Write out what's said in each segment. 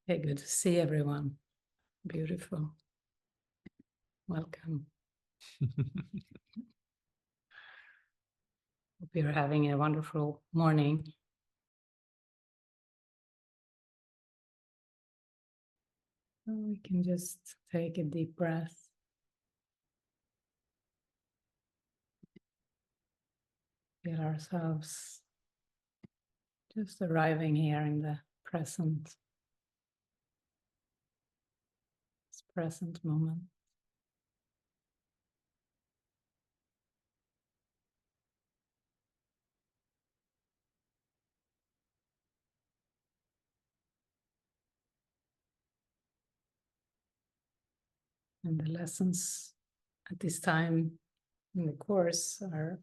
Okay, good to see everyone. Beautiful. Welcome. Hope you're having a wonderful morning. We can just take a deep breath. Feel ourselves just arriving here in the present, this present moment. And the lessons at this time in the course are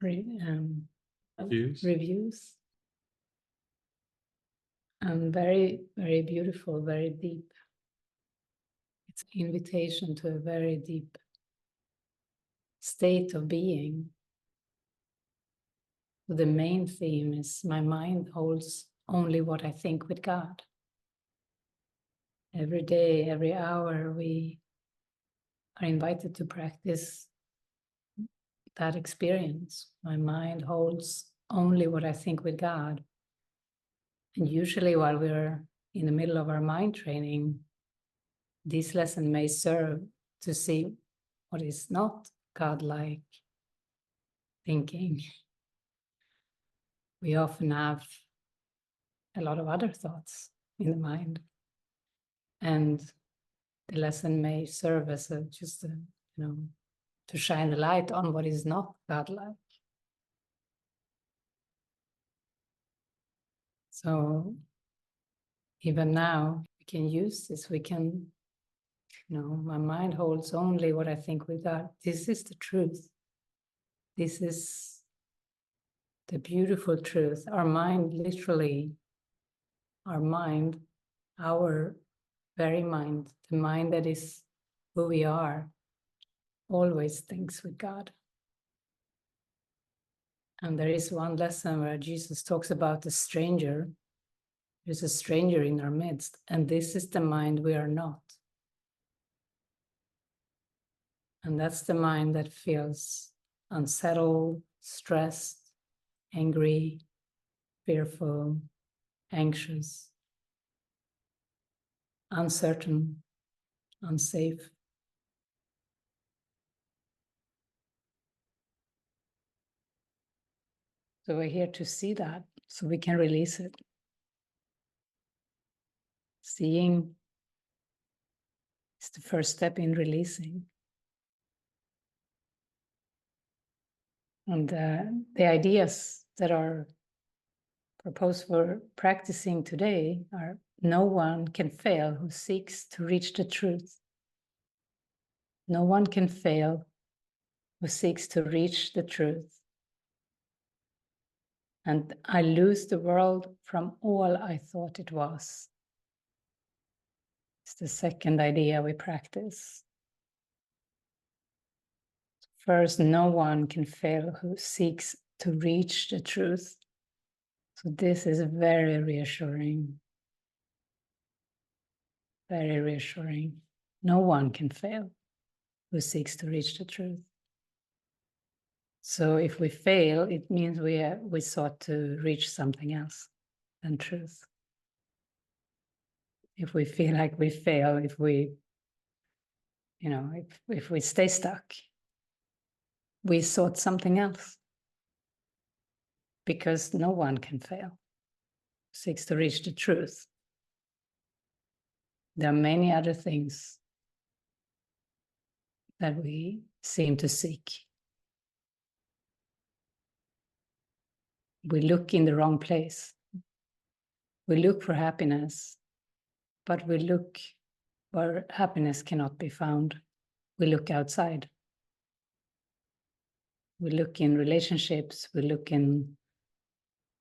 reviews. And very, very beautiful, very deep. It's an invitation to a very deep state of being. The main theme is my mind holds only what I think with God. Every day, every hour, we are invited to practice that experience. My mind holds only what I think with God. And usually while we're in the middle of our mind training, this lesson may serve to see what is not godlike thinking. We often have a lot of other thoughts in the mind. And the lesson may serve as to shine a light on what is not godlike. So even now, we can use this. We can, my mind holds only what I think with God. This is the truth. This is the beautiful truth. Our mind, literally, our very mind, the mind that is who we are, always thinks with God. And there is one lesson where Jesus talks about the stranger. There's a stranger in our midst, and this is the mind we are not. And that's the mind that feels unsettled, stressed, angry, fearful, anxious, uncertain, unsafe. So we're here to see that so we can release it. Seeing is the first step in releasing. And the ideas that are proposed for practicing today are: no one can fail who seeks to reach the truth. No one can fail who seeks to reach the truth. And I lose the world from all I thought it was. It's the second idea we practice. First, no one can fail who seeks to reach the truth. So this is very reassuring. Very reassuring. No one can fail who seeks to reach the truth. So if we fail, it means we sought to reach something else than truth. If we feel like we fail, if we stay stuck, we sought something else. Because no one can fail, seeks to reach the truth. There are many other things that we seem to seek. We look in the wrong place. We look for happiness, but we look where happiness cannot be found. We look outside. We look in relationships. We look in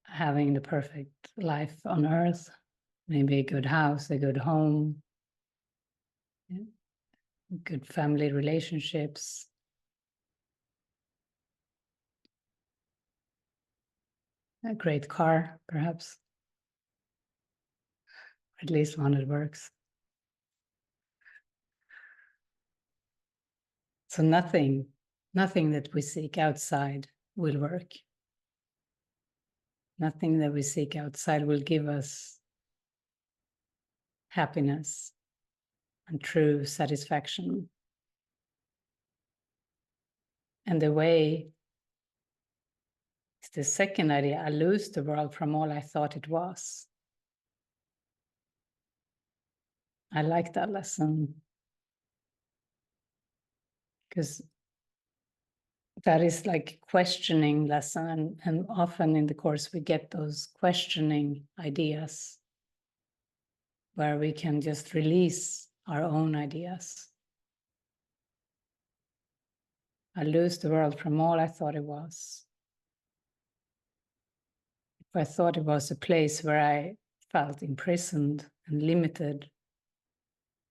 having the perfect life on earth, maybe a good house, a good home, good family relationships. A great car, perhaps. at least one that works. So nothing that we seek outside will work. Nothing that we seek outside will give us happiness and true satisfaction. And the way is the second idea. I lose the world from all I thought it was. I like that lesson because that is like questioning lesson, and often in the course we get those questioning ideas where we can just release our own ideas. I lose the world from all I thought it was. If I thought it was a place where I felt imprisoned and limited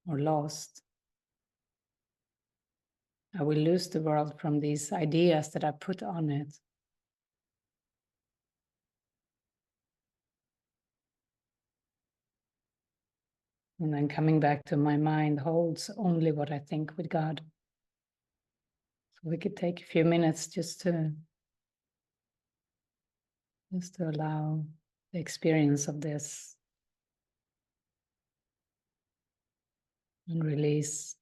or lost, I will lose the world from these ideas that I put on it. And then coming back to my mind holds only what I think with God. So we could take a few minutes just to allow the experience of this and release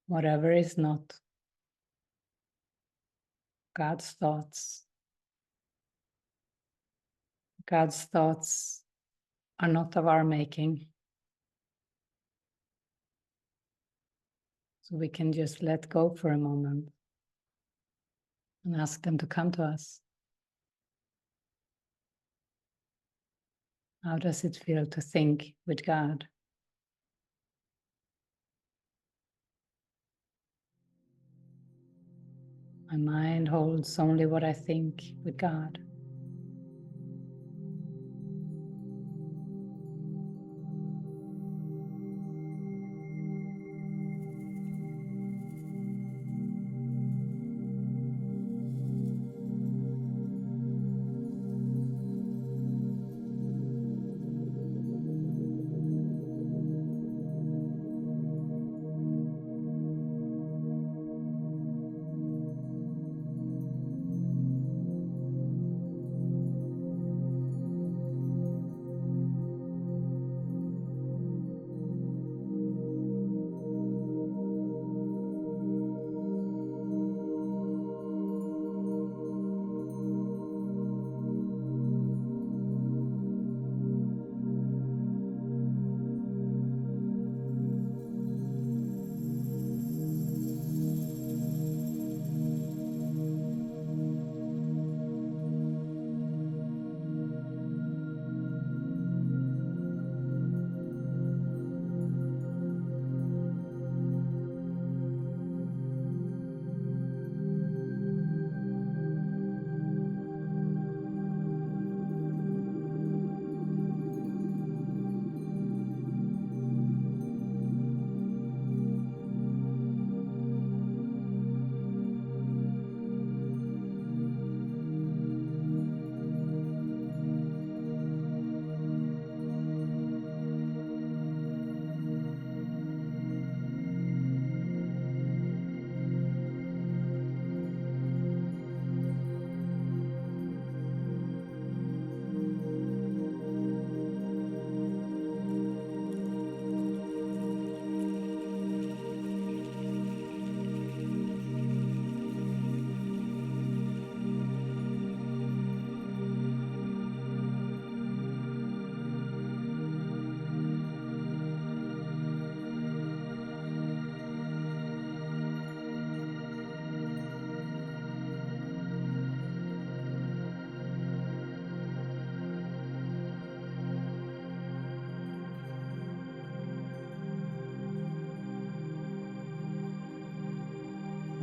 whatever is not God's thoughts. God's thoughts are not of our making. So we can just let go for a moment and ask them to come to us. How does it feel to think with God? My mind holds only what I think with God.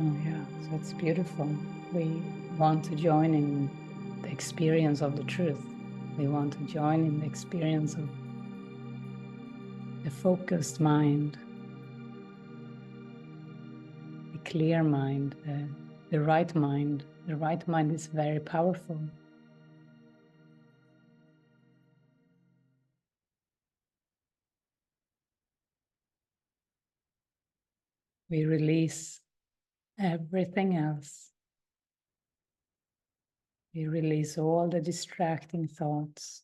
Oh yeah, so it's beautiful. We want to join in the experience of the truth. We want to join in the experience of the focused mind, the clear mind, the right mind. The right mind is very powerful. we release everything else. We release all the distracting thoughts,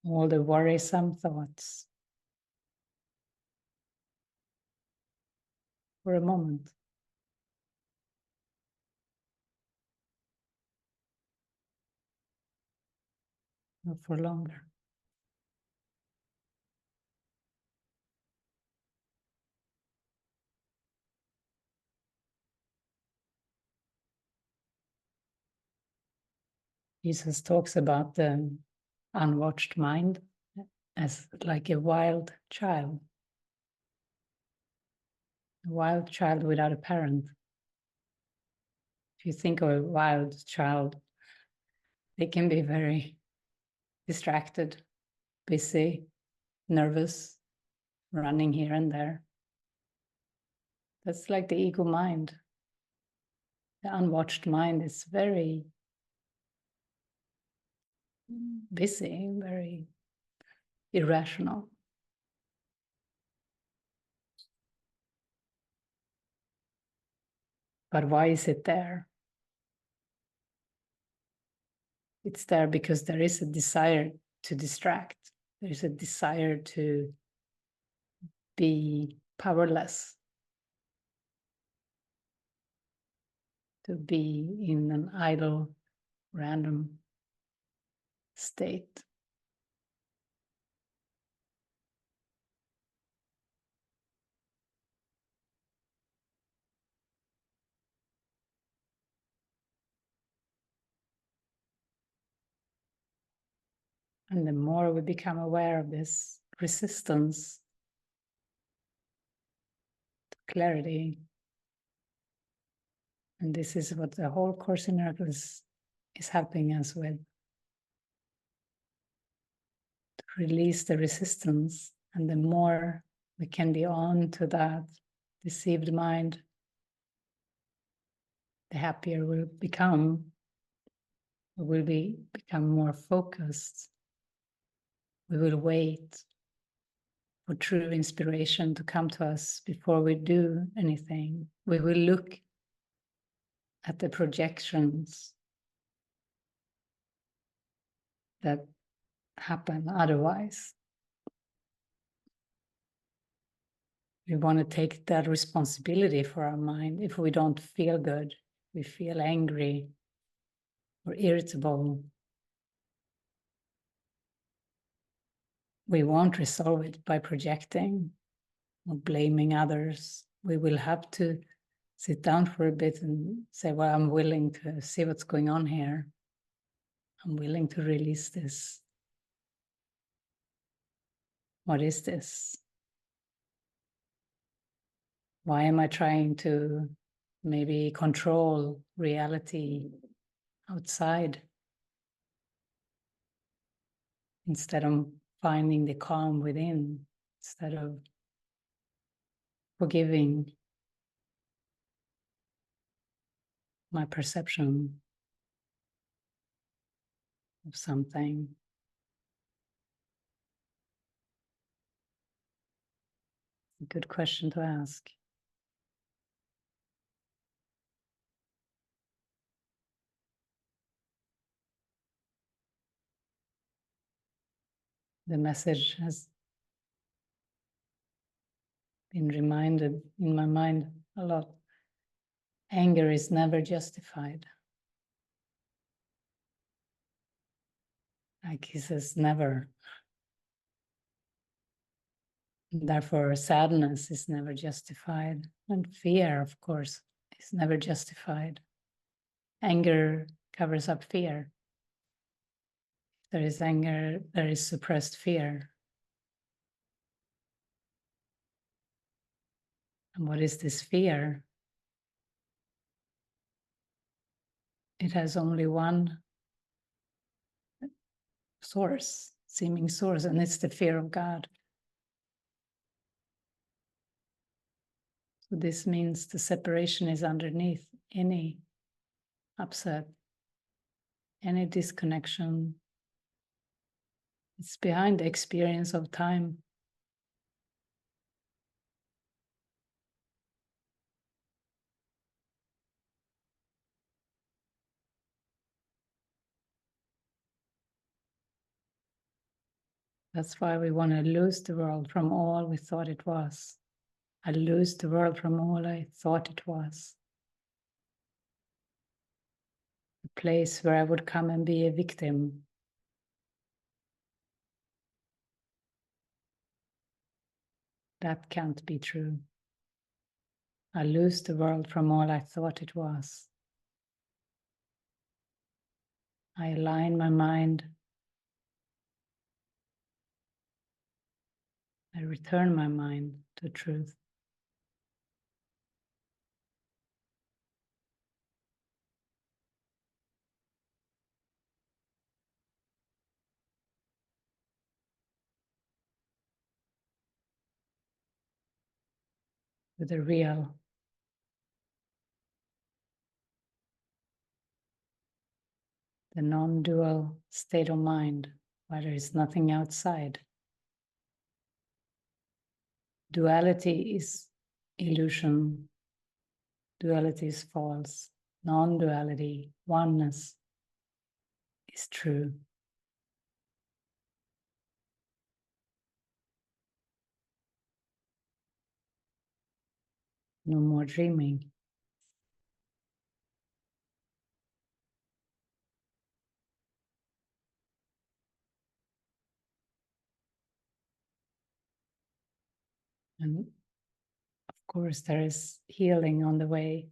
all the worrisome thoughts for a moment. Not for longer. Jesus talks about the unwatched mind as like a wild child without a parent. If you think of a wild child, they can be very distracted, busy, nervous, running here and there. That's like the ego mind. The unwatched mind is very busy, very irrational. But why is it there? It's there because there is a desire to distract. There is a desire to be powerless, to be in an idle, random state. And the more we become aware of this resistance to clarity, and this is what the whole Course in Miracles is helping us with, to release the resistance. And the more we can be on to that deceived mind, the happier we'll become. We will become more focused. We will wait for true inspiration to come to us before we do anything. We will look at the projections that happen otherwise. We want to take that responsibility for our mind. If we don't feel good, we feel angry or irritable, we won't resolve it by projecting or blaming others. We will have to sit down for a bit and say, well, I'm willing to see what's going on here. I'm willing to release this. What is this? Why am I trying to maybe control reality outside instead of finding the calm within, instead of forgiving my perception of something? A good question to ask. The message has been reminded in my mind a lot. Anger is never justified. Like he says, never. Therefore, sadness is never justified. And fear, of course, is never justified. Anger covers up fear. If there is anger, there is suppressed fear. And what is this fear? It has only one source, seeming source, and it's the fear of God. So this means the separation is underneath any upset, any disconnection. It's behind the experience of time. That's why we want to lose the world from all we thought it was. I lose the world from all I thought it was. A place where I would come and be a victim. That can't be true. I lose the world from all I thought it was. I align my mind. I return my mind to truth. To the real. The non-dual state of mind, where there is nothing outside. Duality is illusion. Duality is false. Non-duality, oneness, is true. No more dreaming. And of course, there is healing on the way.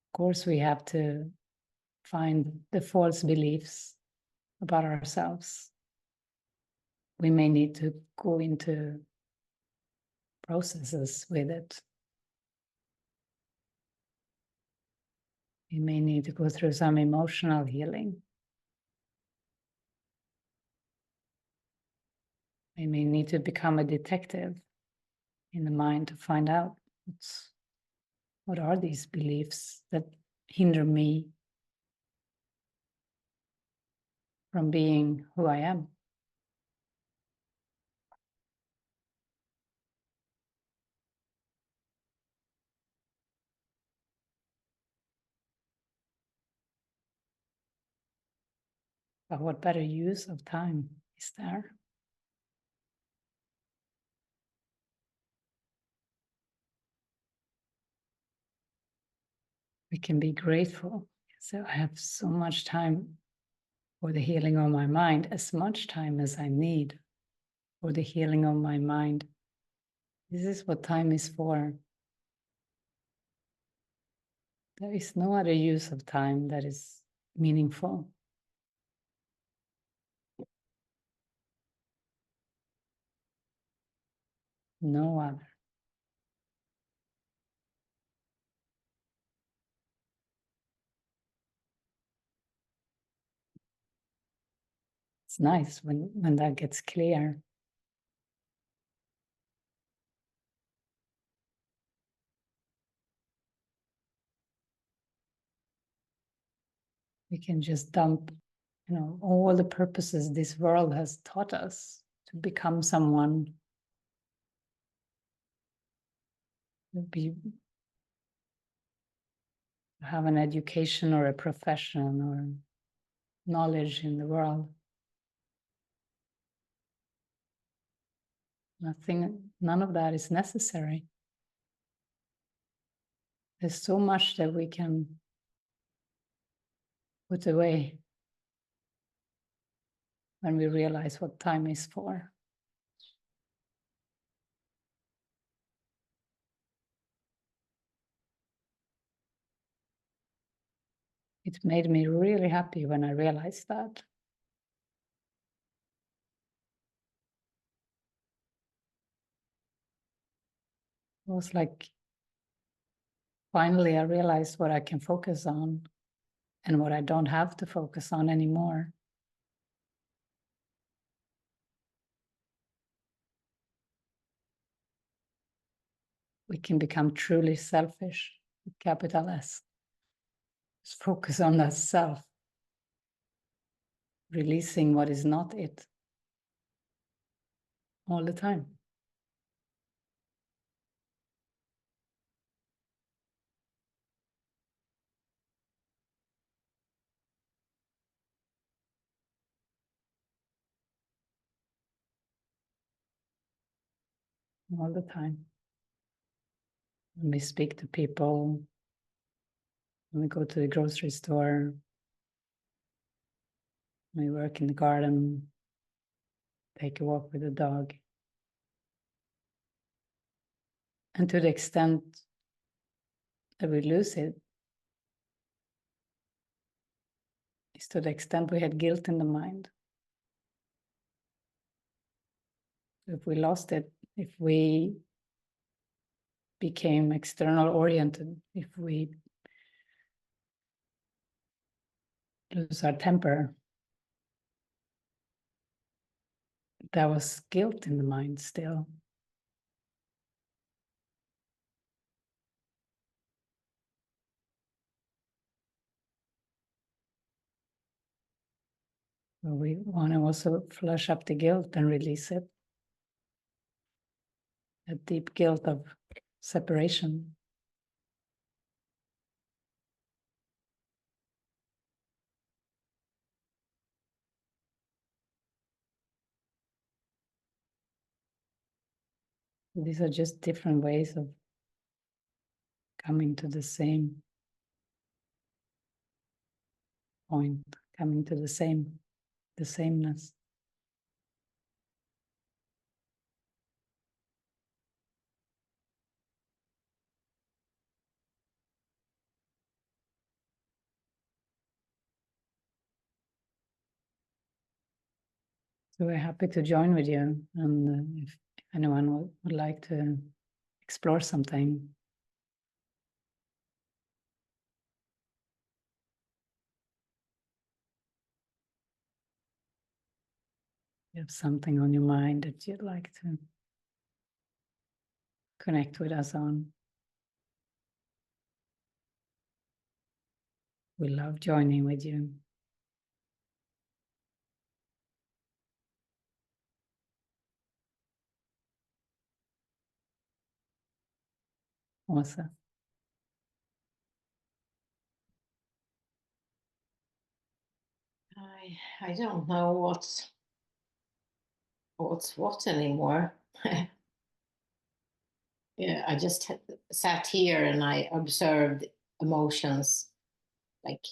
Of course, we have to find the false beliefs about ourselves. We may need to go into processes with it. We may need to go through some emotional healing. We may need to become a detective in the mind to find out what are these beliefs that hinder me from being who I am. But what better use of time is there? We can be grateful. So I have so much time for the healing of my mind, as much time as I need for the healing of my mind. This is what time is for. There is no other use of time that is meaningful. No other. It's nice when that gets clear. We can just dump, all the purposes this world has taught us to become someone, to have an education or a profession or knowledge in the world. None of that is necessary. There's so much that we can put away when we realize what time is for. It made me really happy when I realized that. It was like, finally I realized what I can focus on and what I don't have to focus on anymore. We can become truly selfish, with capital S. Just focus on that self, releasing what is not it all the time. all the time. When we speak to people, when we go to the grocery store, when we work in the garden, take a walk with the dog. And to the extent that we lose it, is to the extent we had guilt in the mind. If we lost it, if we became external oriented, if we lose our temper, there was guilt in the mind still. So we want to also flush up the guilt and release it. A deep guilt of separation. These are just different ways of coming to the same point, coming to the sameness. So we're happy to join with you, and if anyone would like to explore something, you have something on your mind that you'd like to connect with us on, we love joining with you. Also, I don't know what's what anymore. Yeah, I just sat here and I observed emotions. Like,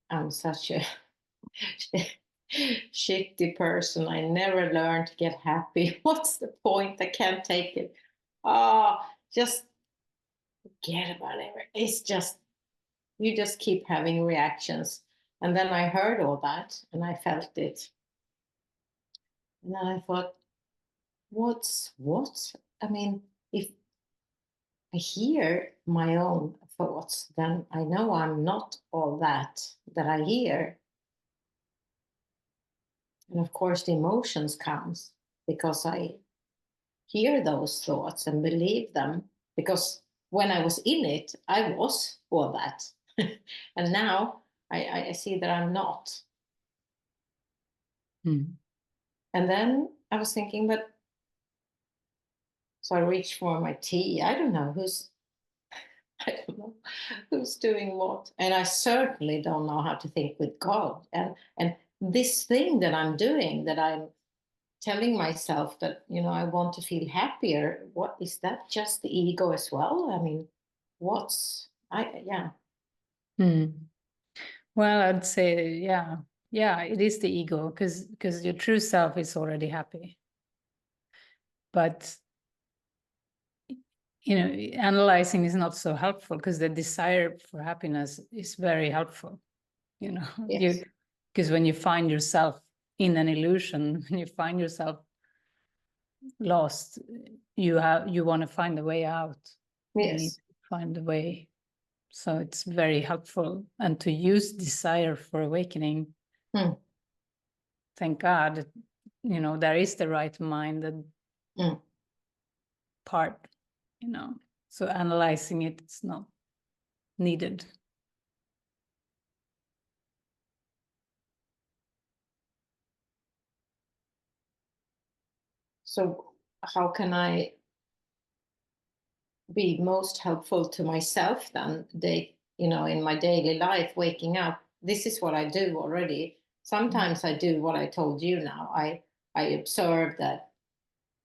I'm such a shitty person. I never learned to get happy. What's the point? I can't take it. Oh, just forget about it. It's just, you just keep having reactions. And then I heard all that and I felt it. And then I thought, what? I mean, if I hear my own thoughts, then I know I'm not all that I hear. And of course, the emotions comes because I hear those thoughts and believe them. Because when I was in it, I was all that. And now I see that I'm not. Mm. And then I was thinking, but so I reached for my tea. I don't know who's doing what. And I certainly don't know how to think with God. And this thing that I'm doing, that I'm telling myself that, I want to feel happier, what is that? Just the ego as well? I mean, yeah. Mm. Well, I'd say, yeah, it is the ego, because your true self is already happy. But analyzing is not so helpful, because the desire for happiness is very helpful. Yes. Because when you find yourself in an illusion, when you find yourself lost, you want to find a way out. Yes. You need to find a way. So it's very helpful, and to use desire for awakening. Thank God, there is the right-minded part. So analyzing it's not needed. So how can I be most helpful to myself then, in my daily life, waking up? This is what I do already. Sometimes I do what I told you now. I observe that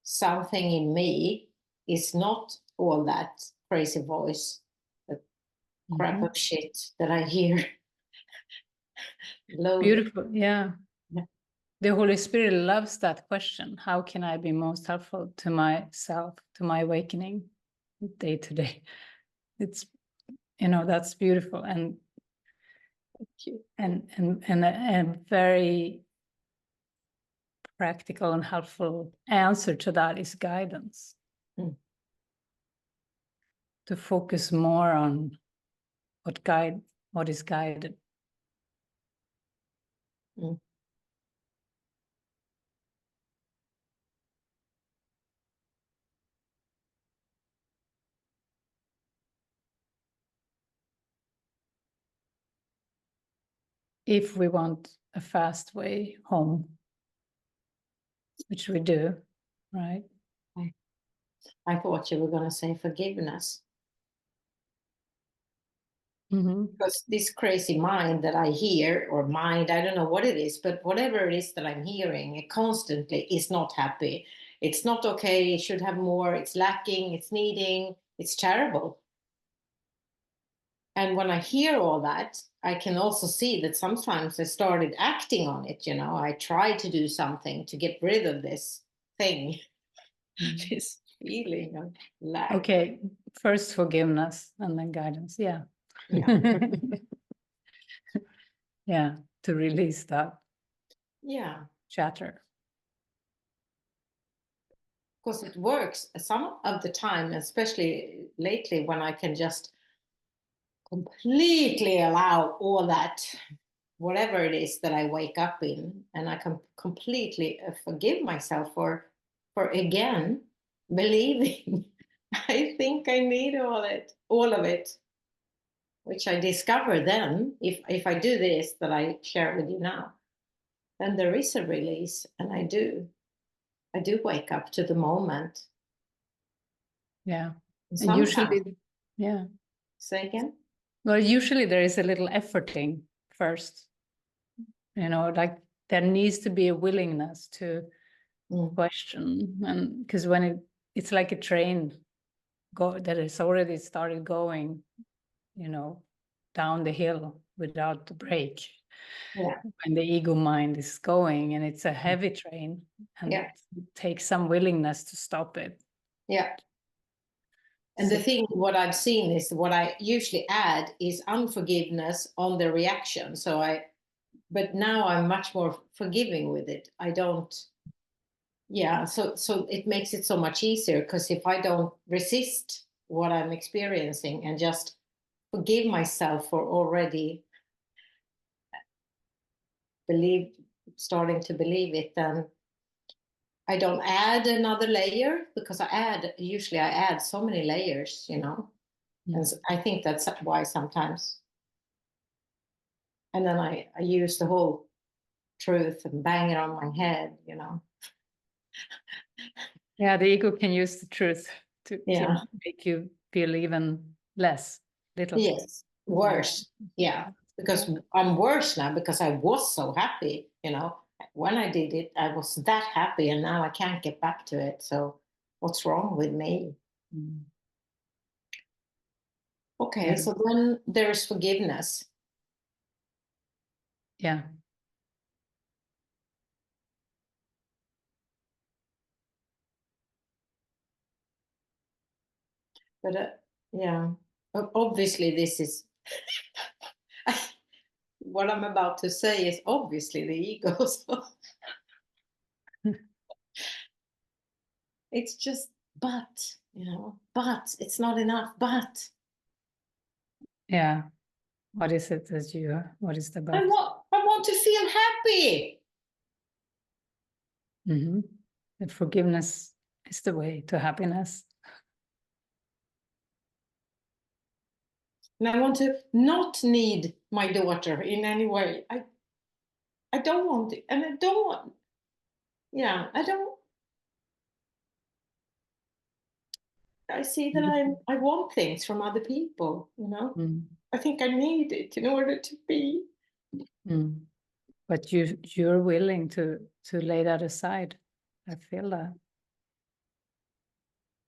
something in me is not all that crazy voice, the crap of shit that I hear. Beautiful, yeah. Yeah. The Holy Spirit loves that question. How can I be most helpful to myself, to my awakening day to day? It's, that's beautiful. And a very practical and helpful answer to that is guidance. To focus more on what is guided. If we want a fast way home, which we do, right? I thought you were going to say forgiveness. Because this crazy mind that I hear, or mind, I don't know what it is, but whatever it is that I'm hearing, it constantly is not happy. It's not okay. It should have more. It's lacking. It's needing. It's terrible. And when I hear all that, I can also see that sometimes I started acting on it. I tried to do something to get rid of this thing, this feeling of lack. Okay, first forgiveness and then guidance. Yeah. Yeah, to release that chatter. Because it works some of the time, especially lately, when I can just completely allow all that, whatever it is that I wake up in, and I can completely forgive myself for again believing I think I need all of it, which I discover then if I do this that I share with you now, then there is a release, and I do wake up to the moment. Yeah. And usually, yeah. Say again? Well, usually there is a little efforting first. Like there needs to be a willingness to question, and because when it's like a train that has already started going, down the hill without the brake. Yeah. When the ego mind is going, and it's a heavy train, and it takes some willingness to stop it. Yeah. And the thing, what I've seen is what I usually add is unforgiveness on the reaction. But now I'm much more forgiving with it. I don't, so it makes it so much easier, because if I don't resist what I'm experiencing and just forgive myself for already starting to believe it, then I don't add another layer, because usually I add so many layers, and I think that's why sometimes. And then I use the whole truth and bang it on my head, Yeah, the ego can use the truth to make you feel even less, little. Yes, worse. Yeah, because I'm worse now, because I was so happy, when I did it, I was that happy, and now I can't get back to it. So what's wrong with me? Okay, so then there's forgiveness. Yeah. But obviously this is what I'm about to say is obviously the ego. So it's just, but it's not enough. But yeah, what is it what is the but? I want to feel happy. And forgiveness is the way to happiness. And I want to not need my daughter in any way. I don't want it. And I don't want, I see that I want things from other people, I think I need it in order to be. But you're willing to lay that aside. I feel that.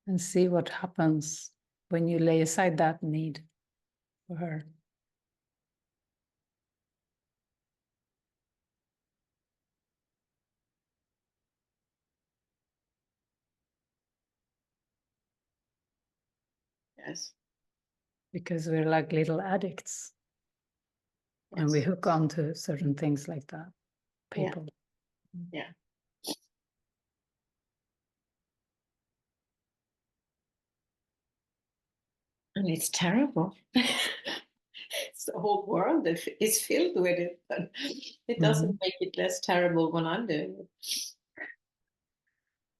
And see what happens when you lay aside that need for her. Yes. Because we're like little addicts. And we Yes. hook on to certain things like that. People. Yeah. And it's terrible. It's the whole world that is filled with it, but it doesn't make it less terrible when I'm doing it.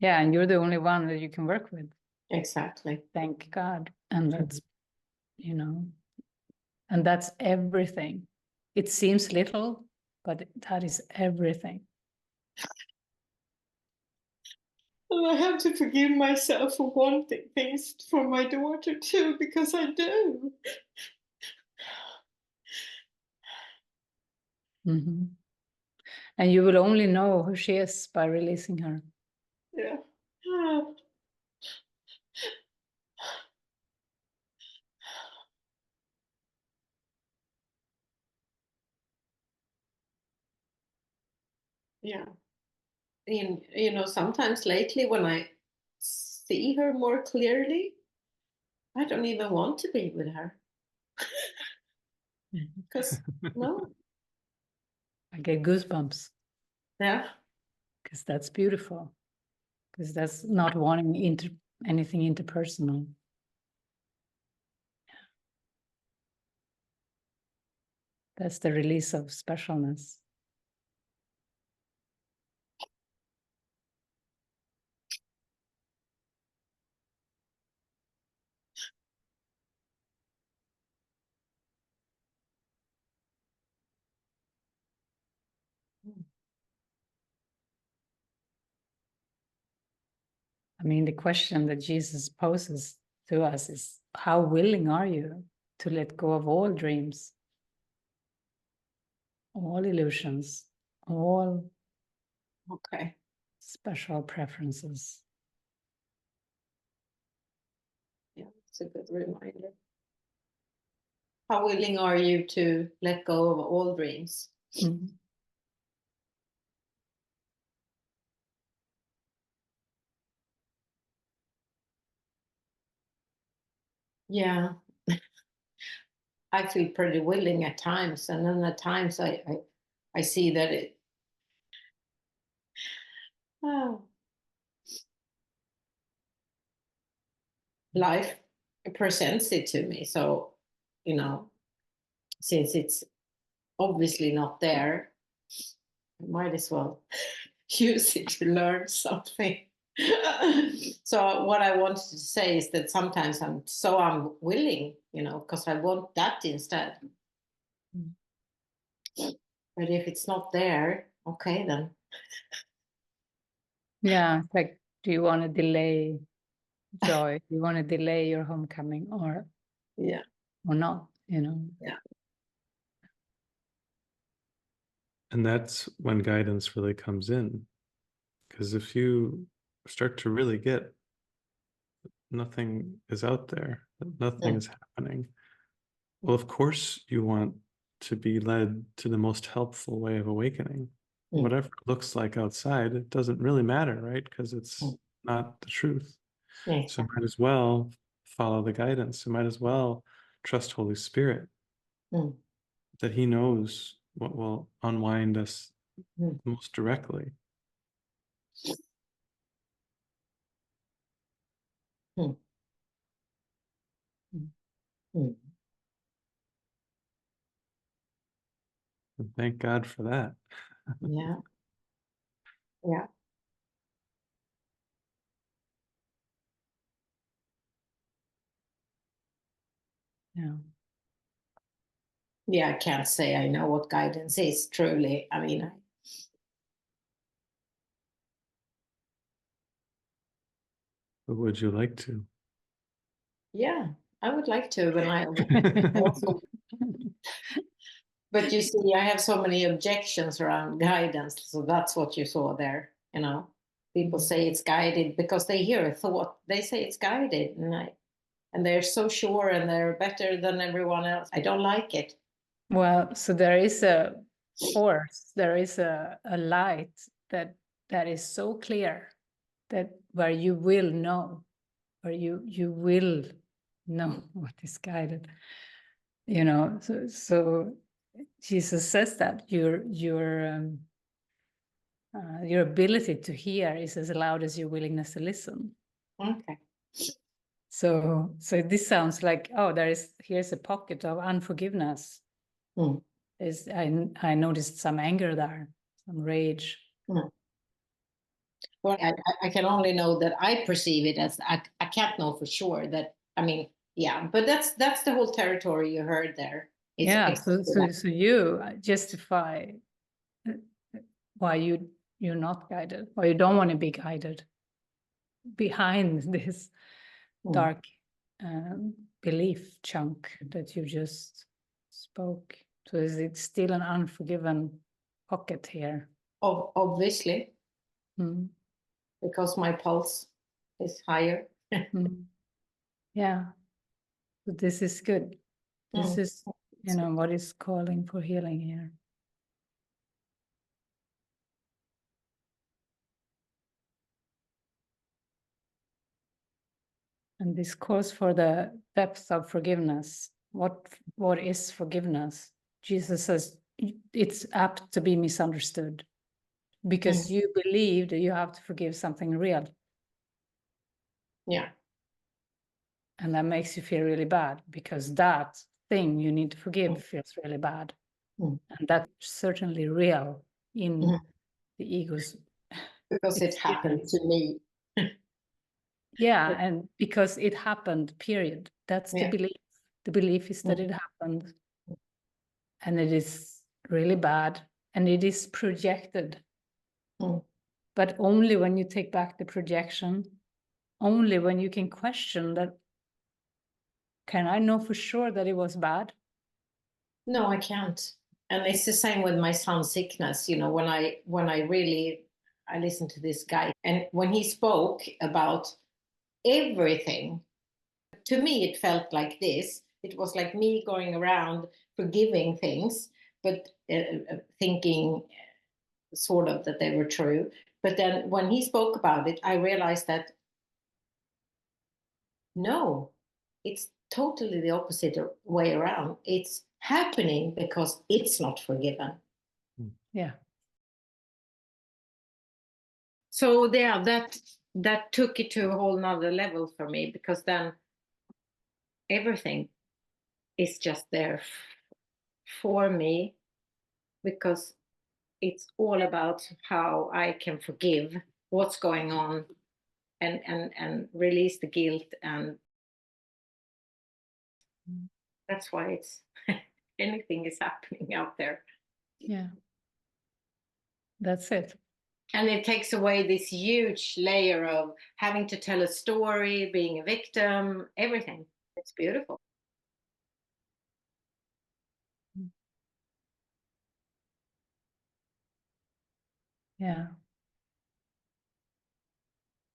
Yeah, and you're the only one that you can work with. Exactly. Thank God. And that's, and that's everything. It seems little, but that is everything. And I have to forgive myself for wanting things for my daughter too, because I do. And you will only know who she is by releasing her. Yeah. Yeah. And, sometimes lately when I see her more clearly, I don't even want to be with her. Because, no. I get goosebumps. Yeah. Because that's beautiful. Because that's not wanting anything interpersonal. That's the release of specialness. I mean, the question that Jesus poses to us is, how willing are you to let go of all dreams, all illusions, all special preferences? Yeah, it's a good reminder. How willing are you to let go of all dreams? Mm-hmm. Yeah. I feel pretty willing at times, and then at times I see that life presents it to me. So, since it's obviously not there, I might as well use it to learn something. So what I wanted to say is that sometimes I'm so unwilling, because I want that instead. But if it's not there, okay then. Yeah, it's like, do you want to delay joy? Do you want to delay your homecoming or not? Yeah. And that's when guidance really comes in. Because if you start to really get nothing is out there, nothing is happening, well, of course you want to be led to the most helpful way of awakening. Whatever it looks like outside, it doesn't really matter, right? Because it's not the truth. So might as well follow the guidance. You might as well trust Holy Spirit, that He knows what will unwind us most directly. And thank God for that. Yeah. Yeah. Yeah, I can't say I know what guidance is truly. I mean, But would you like to? Yeah, I would like to, but I also. But you see, I have so many objections around guidance, so that's what you saw there. People say it's guided because they hear a thought. They say it's guided, and they're so sure and they're better than everyone else. I don't like it. Well, so there is a force, there is a light that is so clear that where you will know, or you will know what is guided. You know, so Jesus says that your ability to hear is as loud as your willingness to listen. Okay. So this sounds like, oh, here's a pocket of unforgiveness. Mm. I noticed some anger there, some rage. Mm. Well, I can only know that I perceive it as, I can't know for sure that, I mean, yeah, but that's the whole territory you heard there. So you justify why you're not guided, why you don't want to be guided behind this dark belief chunk that you just spoke. So is it still an unforgiven pocket here? Obviously, because my pulse is higher. Yeah, but this is good. This is, what is calling for healing here. And this calls for the depth of forgiveness. What is forgiveness? Jesus says it's apt to be misunderstood because you believe that you have to forgive something real. Yeah. And that makes you feel really bad because that thing you need to forgive feels really bad. And that's certainly real in the ego's. Because it happened to me. Yeah, and because it happened, period. That's the belief. The belief is that it happened. And it is really bad. And it is projected. But only when you take back the projection, only when you can question that, can I know for sure that it was bad? No, I can't. And it's the same with my son's sickness. You know, when I listened to this guy, and when he spoke about everything, to me it felt like this. It was like me going around forgiving things, but thinking sort of that they were true. But then when he spoke about it, I realized that no, it's totally the opposite way around. It's happening because it's not forgiven. Yeah. So yeah, that took it to a whole nother level for me, because then everything is just there for me, because it's all about how I can forgive what's going on and release the guilt, and that's why it's anything is happening out there. Yeah, that's it. And it takes away this huge layer of having to tell a story, being a victim, everything. It's beautiful. Yeah.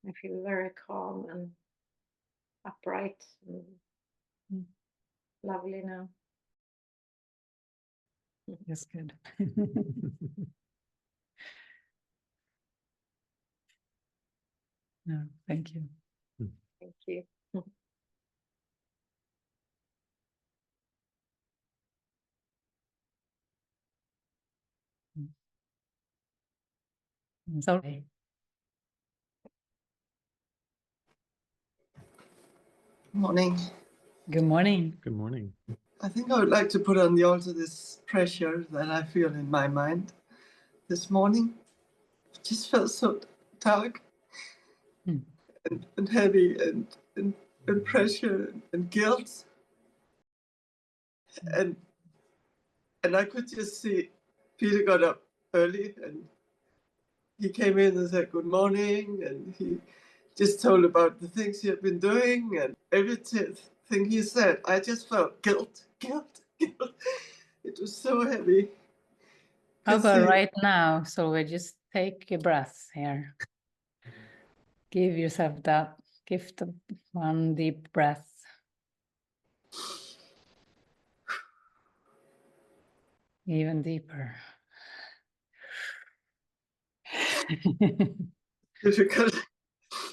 I feel very calm and upright and lovely now. That's good. No, thank you. Thank you. It's okay. Morning. Good morning. Good morning. I think I would like to put on the altar this pressure that I feel in my mind this morning. It just felt so dark and heavy and pressure and guilt. And I could just see Peter got up early and he came in and said good morning, and he just told about the things he had been doing, and everything he said, I just felt guilt. It was so heavy. How about right now? So we just take a breath here. Give yourself that gift of one deep breath. Even deeper. Difficult.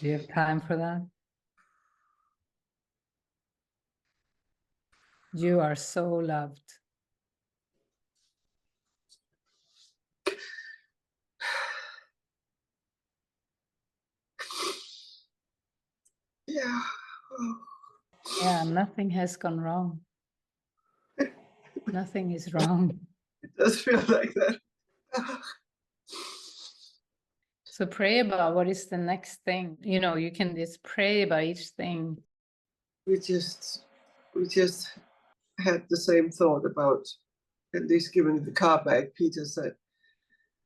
Do you have time for that? You are so loved. Yeah. Oh. Yeah, nothing has gone wrong. Nothing is wrong. It does feel like that. So pray about what is the next thing. You know, you can just pray about each thing. We just had the same thought about at least giving the car back. Peter said,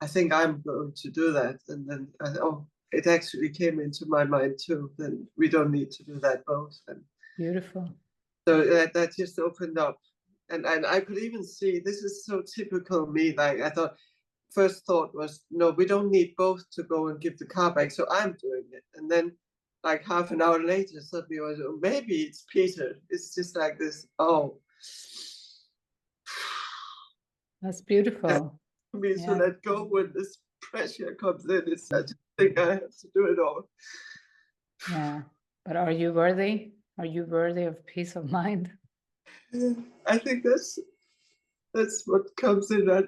I think I'm going to do that. And then it actually came into my mind too. Then we don't need to do that both. And Beautiful. so that just opened up. And I could even see, this is so typical me. Like I thought, first thought was, no, we don't need both to go and give the car back. So I'm doing it. And then like half an hour later, suddenly I was, oh, maybe it's Peter. It's just like this, oh. That's beautiful. For me Yeah. to let go when this pressure comes in. It's I just think I have to do it all. Yeah. But are you worthy? Are you worthy of peace of mind? I think that's what comes in. I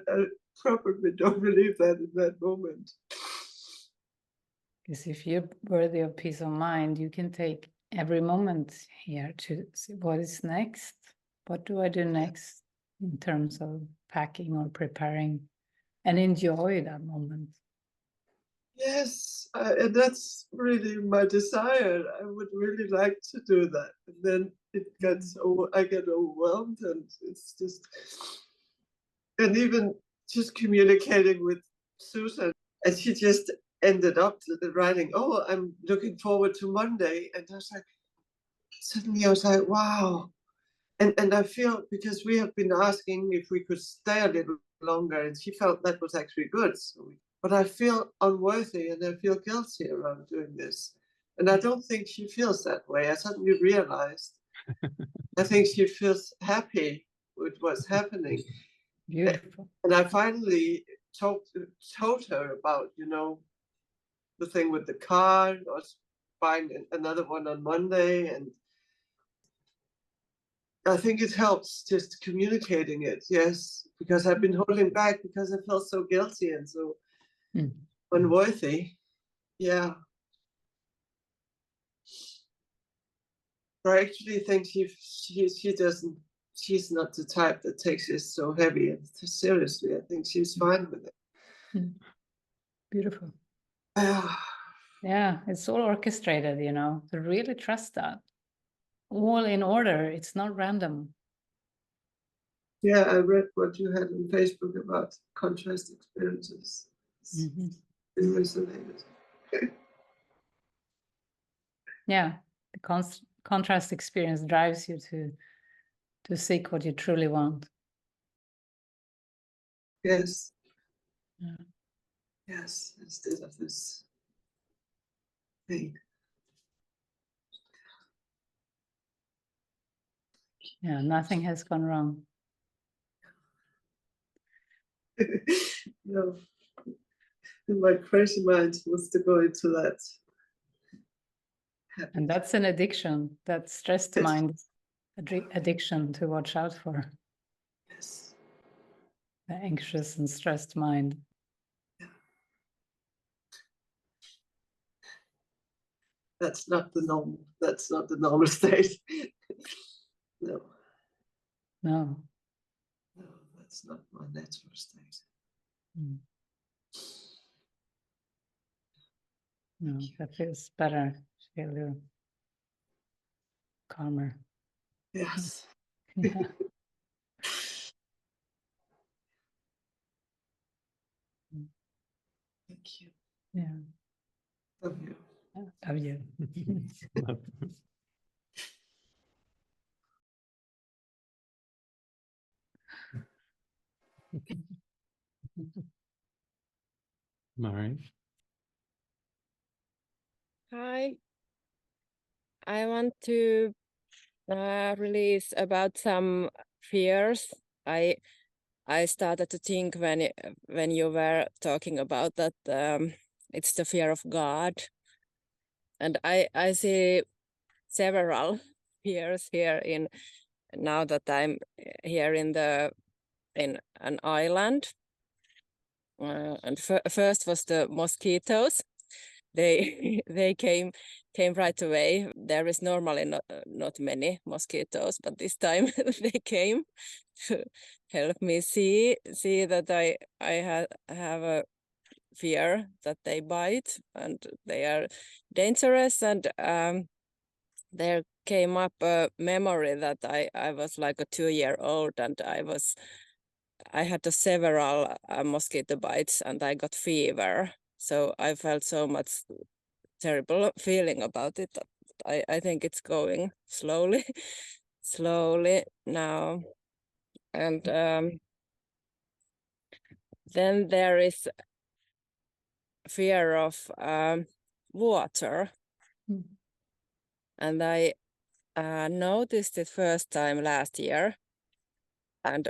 probably don't believe that in that moment. Because if you're worthy of peace of mind, you can take every moment here to see what is next. What do I do next in terms of packing or preparing, and enjoy that moment. Yes, and that's really my desire. I would really like to do that. And then I get overwhelmed, and it's just, and even just communicating with Susan, and she just ended up writing, oh, I'm looking forward to Monday. And I was like, suddenly I was like, wow. And I feel, because we have been asking if we could stay a little longer, and she felt that was actually good. But I feel unworthy and I feel guilty around doing this. And I don't think she feels that way. I suddenly realized, I think she feels happy with what's happening. Beautiful. And I finally told her about, the thing with the car. I was buying another one on Monday, and I think it helps just communicating it, yes, because I've been holding back because I felt so guilty and so unworthy. Yeah. I actually think she doesn't, she's not the type that takes it so heavy and seriously. I think she's fine with it. Beautiful. Yeah, it's all orchestrated, to really trust that. All in order, it's not random. Yeah, I read what you had on Facebook about contrast experiences. Mm-hmm. It resonated. Yeah, the contrast experience drives you to seek what you truly want. Yes. Yeah. Yes, instead of this thing. Yeah, nothing has gone wrong. No. And my crazy mind wants to go into that. And that's an addiction. That stressed mind addiction to watch out for. Yes. The anxious and stressed mind. Yeah. That's not the normal. That's not the normal state. No. No. No, that's not my natural state. Mm. No, that feels better. Feel calmer. Yes. Yeah. Thank you. Yeah. Love you. Love you. All right. Hi. I want to release about some fears. I started to think when you were talking about that it's the fear of God, and I see several fears here in now that I'm here in an island. And first was the mosquitoes. They came right away. There is normally not many mosquitoes, but this time they came to help me see that I have a fear that they bite and they are dangerous. And there came up a memory that I was like a 2-year-old, and I had several mosquito bites and I got fever. So I felt so much terrible feeling about it. I think it's going slowly, slowly now. And then there is fear of water. Mm. And I noticed it first time last year.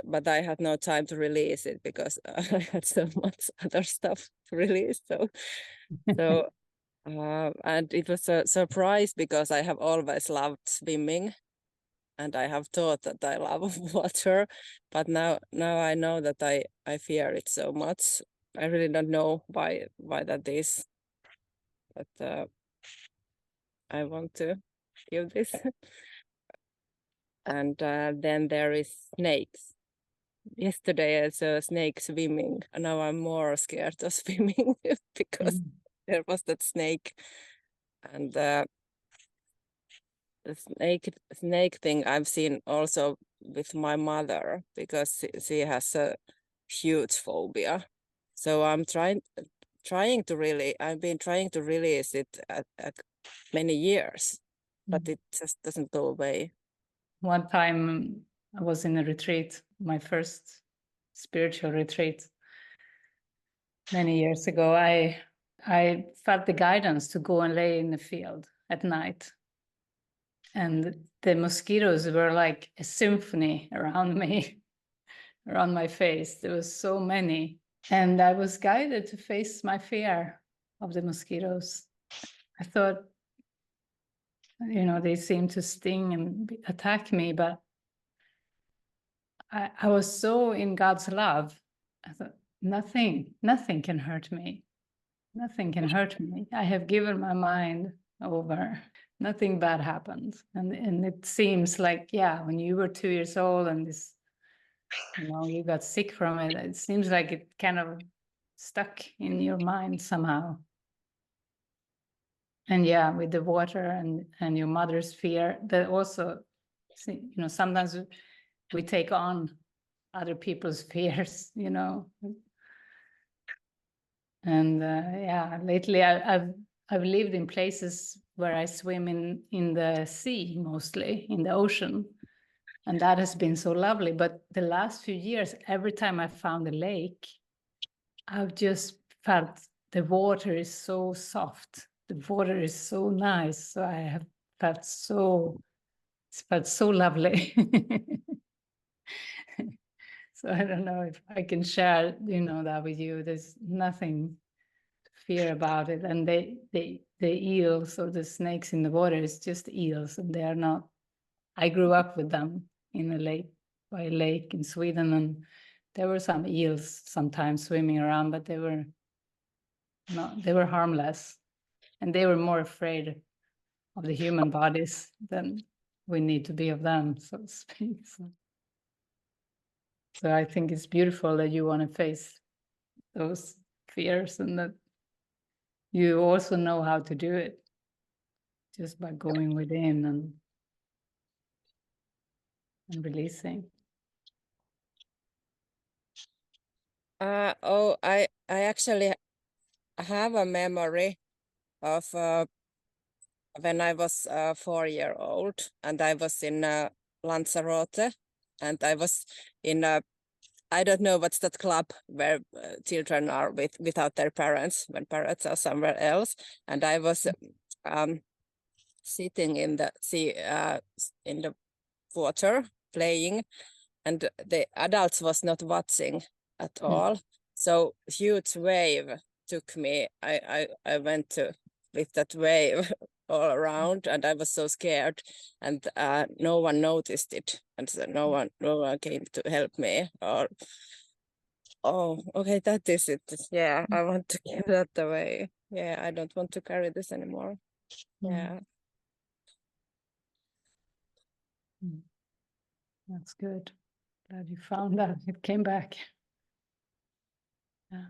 But I had no time to release it because I had so much other stuff to release. So and it was a surprise because I have always loved swimming, and I have thought that I love water, but now I know that I fear it so much. I really don't know why that is, but I want to give this. And then there is snakes. Yesterday I saw a snake swimming, and now I'm more scared of swimming because there was that snake. And the snake thing I've seen also with my mother, because she has a huge phobia. So I'm trying to really, I've been trying to release it at many years, but it just doesn't go away. One time I was in a retreat, my first spiritual retreat many years ago. I felt the guidance to go and lay in the field at night. And the mosquitoes were like a symphony around me, around my face. There was so many. And I was guided to face my fear of the mosquitoes. I thought, they seemed to sting and attack me, but I was so in God's love. I thought, nothing can hurt me. Nothing can hurt me. I have given my mind over. Nothing bad happened. And it seems like, when you were 2 years old and this, you got sick from it, it seems like it kind of stuck in your mind somehow. And with the water and your mother's fear, that also, sometimes we take on other people's fears, And lately I've lived in places where I swim in the sea, mostly in the ocean. And that has been so lovely. But the last few years, every time I found a lake, I've just felt the water is so soft. The water is so nice. So I have felt it's felt so lovely. So I don't know if I can share, that with you. There's nothing to fear about it. And the eels or the snakes in the water is just eels, and they are not. I grew up with them in by a lake in Sweden, and there were some eels sometimes swimming around, but they were harmless, and they were more afraid of the human bodies than we need to be of them, so to speak. So I think it's beautiful that you want to face those fears, and that you also know how to do it just by going within and releasing. I actually have a memory of when I was 4-year-old, and I was in Lanzarote, and I was in I don't know what's that club where children are without their parents when parents are somewhere else, and I was sitting in the sea, in the water playing, and the adults was not watching at all. So huge wave took me. I went to with that wave all around, and I was so scared, and no one noticed it, and so no one came to help me. Or oh, okay, that is it. Yeah, I want to give that away. Yeah, I don't want to carry this anymore. Yeah. That's good. Glad you found that. It came back. Yeah.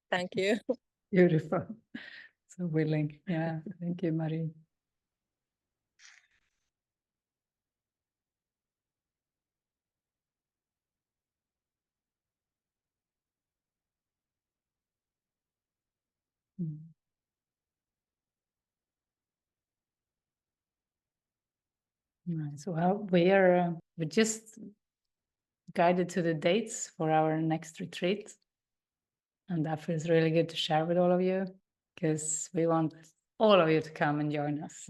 Thank you. Beautiful. So willing. Yeah. Thank you, Marie. Nice. Well, we just guided to the dates for our next retreat, and that feels really good to share with all of you, because we want all of you to come and join us.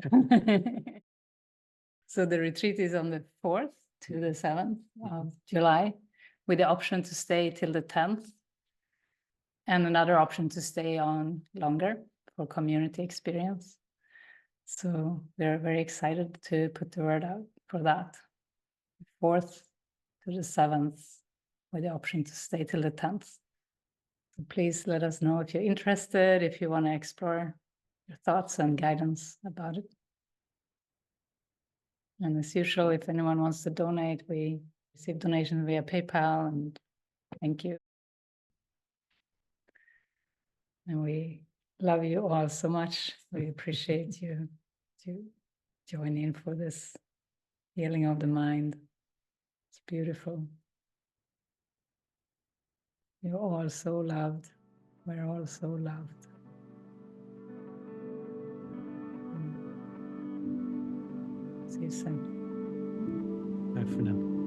So the retreat is on the 4th to the 7th of July, with the option to stay till the 10th, and another option to stay on longer for community experience. So we're very excited to put the word out for that. 4th to the 7th, with the option to stay till the 10th. So please let us know if you're interested, if you want to explore your thoughts and guidance about it. And as usual, if anyone wants to donate, we receive donations via PayPal, and thank you. And we love you all so much. We appreciate you to join in for this healing of the mind. It's beautiful. You're all so loved. We're all so loved. See you soon. Bye for now.